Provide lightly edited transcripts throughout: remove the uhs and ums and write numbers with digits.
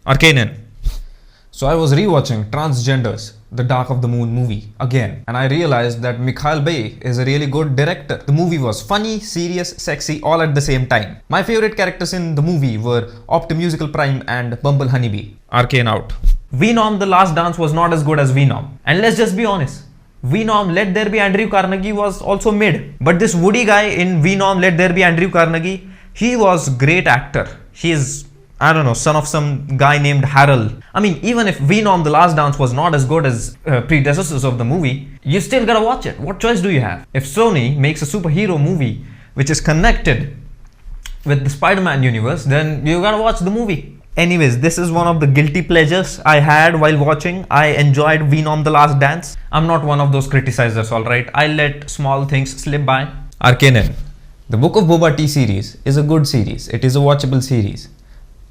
Arcanen. So I was rewatching Transgenders, the Dark of the Moon movie again, and I realized that Mikhail Bay is a really good director. The movie was funny, serious, sexy, all at the same time. My favorite characters in the movie were Optimusical Prime and Bumble Honeybee. Arcane out. Venom the Last Dance was not as good as Venom. And let's just be honest. Venom Let There Be Andrew Carnegie was also mid. But this Woody guy in Venom Let There Be Andrew Carnegie, he was great actor. He is, I don't know, son of some guy named Harold. I mean, even if Venom The Last Dance was not as good as predecessors of the movie, you still gotta watch it. What choice do you have? If Sony makes a superhero movie which is connected with the Spider-Man universe, then you gotta watch the movie. Anyways, this is one of the guilty pleasures I had while watching. I enjoyed Venom The Last Dance. I'm not one of those criticizers, alright? I let small things slip by. Arcanen. The Book of Boba Tea series is a good series. It is a watchable series.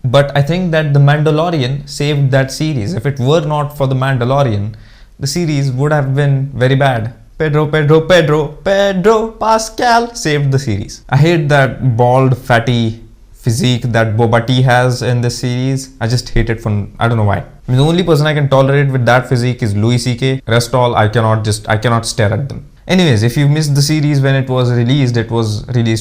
But I think that The Mandalorian saved that series. If it were not for The Mandalorian, the series would have been very bad. Pedro Pascal saved the series. I hate that bald, fatty physique that Boba Tea has in this series. I just hate it from, I don't know why. I mean, the only person I can tolerate with that physique is Louis CK. Rest all, I cannot stare at them. Anyways, if you missed the series when it was released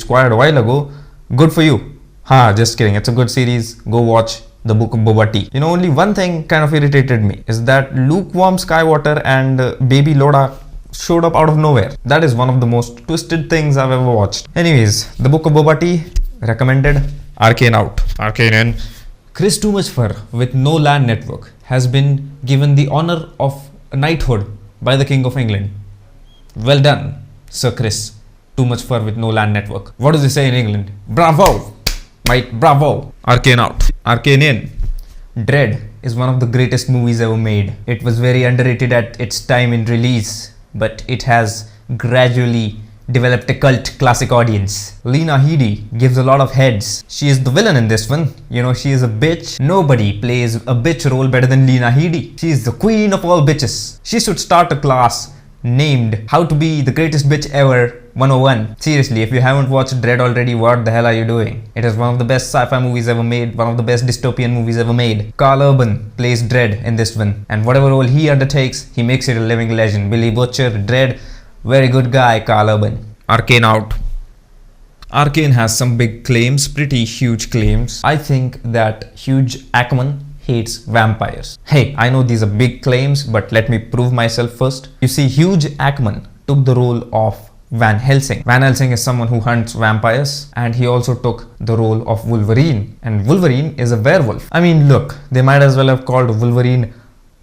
quite a while ago, good for you. Just kidding. It's a good series. Go watch The Book of Boba Tea. You know, only one thing kind of irritated me is that lukewarm Skywater and Baby Yoda showed up out of nowhere. That is one of the most twisted things I've ever watched. Anyways, The Book of Boba Tea, recommended. Arcane out. Arcane in. Chris Too Much Fur with No Land Network has been given the honor of knighthood by the King of England. Well done, Sir Chris Too Much Fur with No Land Network. What does he say in England? Bravo! Mate, bravo! Arcane out. Arcane in. Dredd is one of the greatest movies ever made. It was very underrated at its time in release, but it has gradually developed a cult classic audience. Lena Headey gives a lot of heads. She is the villain in this one. You know, she is a bitch. Nobody plays a bitch role better than Lena Headey. She is the queen of all bitches. She should start a class named How to Be the Greatest Bitch Ever 101. Seriously, if you haven't watched Dredd already, what the hell are you doing? It is one of the best sci-fi movies ever made, one of the best dystopian movies ever made. Carl Urban plays Dredd in this one, and whatever role he undertakes, he makes it a living legend. Billy Butcher, Dredd, very good guy, Carl Urban. Arcane out. Arcane has some big claims, pretty huge claims. I think that Hugh Jackman hates vampires. Hey, I know these are big claims, but let me prove myself first. You see, Hugh Jackman took the role of Van Helsing. Van Helsing is someone who hunts vampires, and he also took the role of Wolverine. And Wolverine is a werewolf. I mean, look, they might as well have called Wolverine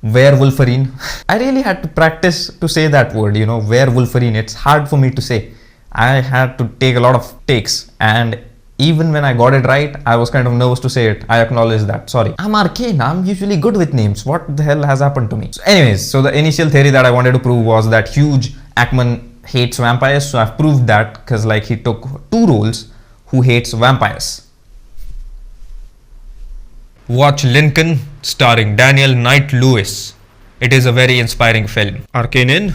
Werewolferine. I really had to practice to say that word, you know, Werewolferine. It's hard for me to say. I had to take a lot of takes, and even when I got it right, I was kind of nervous to say it. I acknowledge that. Sorry. I'm Arcane. I'm usually good with names. What the hell has happened to me? So anyways, so the initial theory that I wanted to prove was that Hugh Jackman hates vampires. So I've proved that because like he took two roles who hates vampires. Watch Lincoln starring Daniel Knight-Lewis. It is a very inspiring film. Arcane in.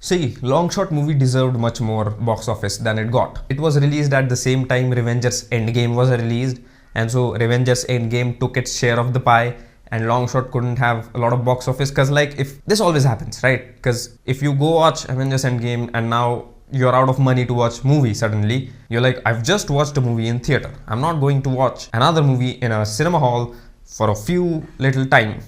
See, Long Shot movie deserved much more box office than it got. It was released at the same time Revengers Endgame was released, and so Revengers Endgame took its share of the pie, and Long Shot couldn't have a lot of box office because like if this always happens, right? Because if you go watch Avengers Endgame and now you're out of money to watch movie suddenly, you're like, I've just watched a movie in theater. I'm not going to watch another movie in a cinema hall for a few little time.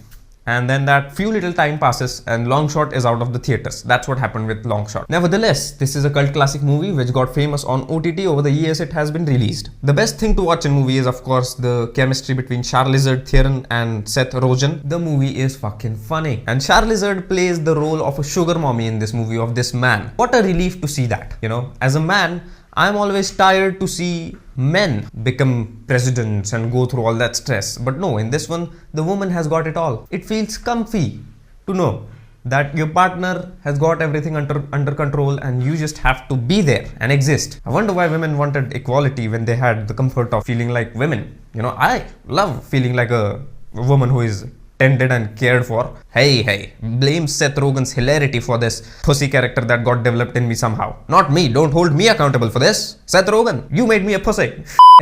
And then that few little time passes and Long Shot is out of the theaters. That's what happened with Long Shot. Nevertheless, this is a cult classic movie which got famous on OTT over the years it has been released. The best thing to watch in movie is of course the chemistry between Charlize Theron and Seth Rogen. The movie is fucking funny. And Charlize plays the role of a sugar mommy in this movie of this man. What a relief to see that, you know. As a man, I'm always tired to see men become presidents and go through all that stress. But no, in this one, the woman has got it all. It feels comfy to know that your partner has got everything under control and you just have to be there and exist. I wonder why women wanted equality when they had the comfort of feeling like women. You know, I love feeling like a woman who is tended and cared for. Hey, blame Seth Rogen's hilarity for this pussy character that got developed in me somehow. Not me, don't hold me accountable for this. Seth Rogen, you made me a pussy.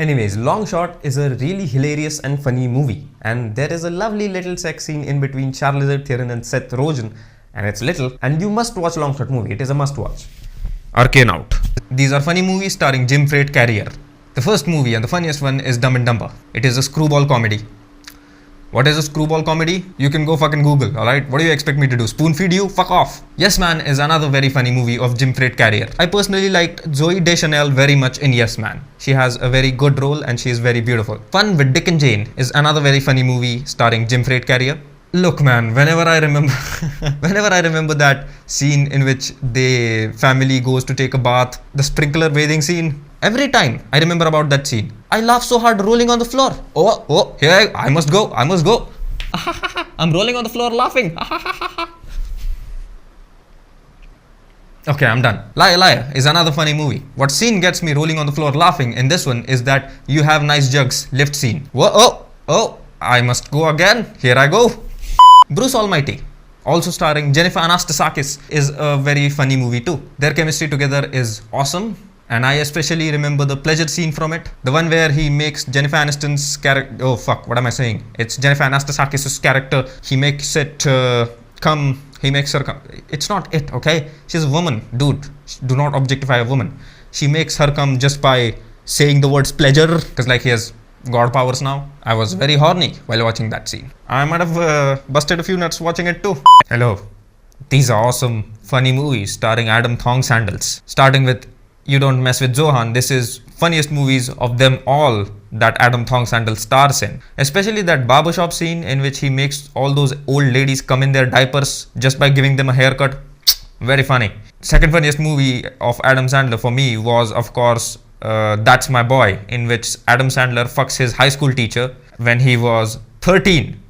Anyways, Long Shot is a really hilarious and funny movie. And there is a lovely little sex scene in between Charlize Theron and Seth Rogen. And it's little, and you must watch Long Shot movie. It is a must watch. Arcane out. These are funny movies starring Jim Carrey. The first movie and the funniest one is Dumb and Dumber. It is a screwball comedy. What is a screwball comedy? You can go fucking Google, alright? What do you expect me to do? Spoon feed you? Fuck off. Yes Man is another very funny movie of Jim Carrey. I personally liked Zooey Deschanel very much in Yes Man. She has a very good role and she is very beautiful. Fun with Dick and Jane is another very funny movie starring Jim Carrey. Look man, whenever I remember that scene in which the family goes to take a bath, the sprinkler bathing scene, every time I remember about that scene, I laugh so hard rolling on the floor. Oh, here I must go. I'm rolling on the floor laughing. Okay, I'm done. Liar is another funny movie. What scene gets me rolling on the floor laughing in this one is that you have nice jugs lift scene. Whoa, oh, I must go again. Here I go. Bruce Almighty, also starring Jennifer Anastasakis, is a very funny movie too. Their chemistry together is awesome. And I especially remember the pleasure scene from it. The one where he makes Jennifer Aniston's character... Oh fuck, what am I saying? It's Jennifer Anastasakis' character. He makes it come... He makes her come... It's not it, okay? She's a woman. Dude, do not objectify a woman. She makes her come just by saying the words pleasure. Because like he has god powers now. I was very horny while watching that scene. I might have busted a few nuts watching it too. Hello. These are awesome, funny movies starring Adam Thong Sandals. Starting with You Don't Mess With Zohan. This is funniest movies of them all that Adam Thong Sandals stars in. Especially that barbershop scene in which he makes all those old ladies come in their diapers just by giving them a haircut. Very funny. Second funniest movie of Adam Sandler for me was of course That's My Boy, in which Adam Sandler fucks his high school teacher when he was 13.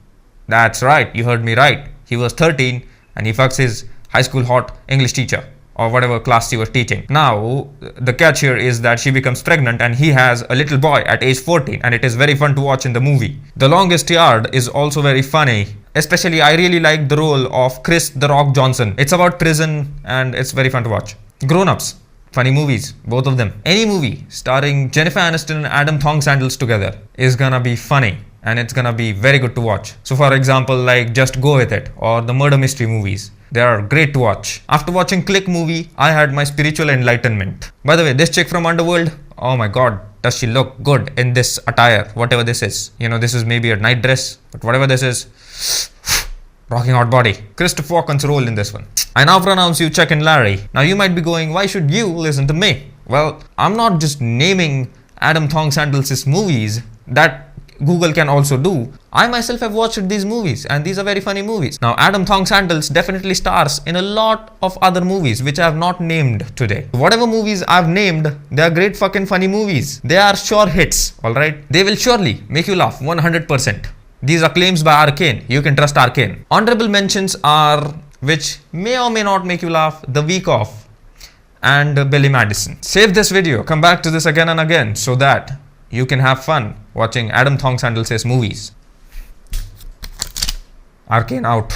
That's right, you heard me right. He was 13 and he fucks his high school hot English teacher, or whatever class she was teaching. Now, the catch here is that she becomes pregnant and he has a little boy at age 14, and it is very fun to watch in the movie. The Longest Yard is also very funny. Especially, I really like the role of Chris "The Rock" Johnson. It's about prison and it's very fun to watch. Grown Ups. Funny movies, both of them. Any movie starring Jennifer Aniston and Adam Thong Sandals together is gonna be funny. And it's gonna be very good to watch. So for example, like Just Go With It or the murder mystery movies. They are great to watch. After watching Click movie, I had my spiritual enlightenment. By the way, this chick from Underworld, oh my god, does she look good in this attire, whatever this is. You know, this is maybe a night dress, but whatever this is, rocking out body. Christopher Walken's role in this one. I now pronounce you Chuck and Larry. Now you might be going, why should you listen to me? Well, I'm not just naming Adam Thong Sandals' movies that Google can also do. I myself have watched these movies and these are very funny movies. Now Adam Thong Sandals definitely stars in a lot of other movies which I have not named today. Whatever movies I've named, they are great fucking funny movies. They are sure hits, alright? They will surely make you laugh 100%. These are claims by Arcane. You can trust Arcane. Honorable mentions are, which may or may not make you laugh, The Week Off and Billy Madison. Save this video, come back to this again and again so that you can have fun watching Adam Thong Sandals' movies. Arcane out.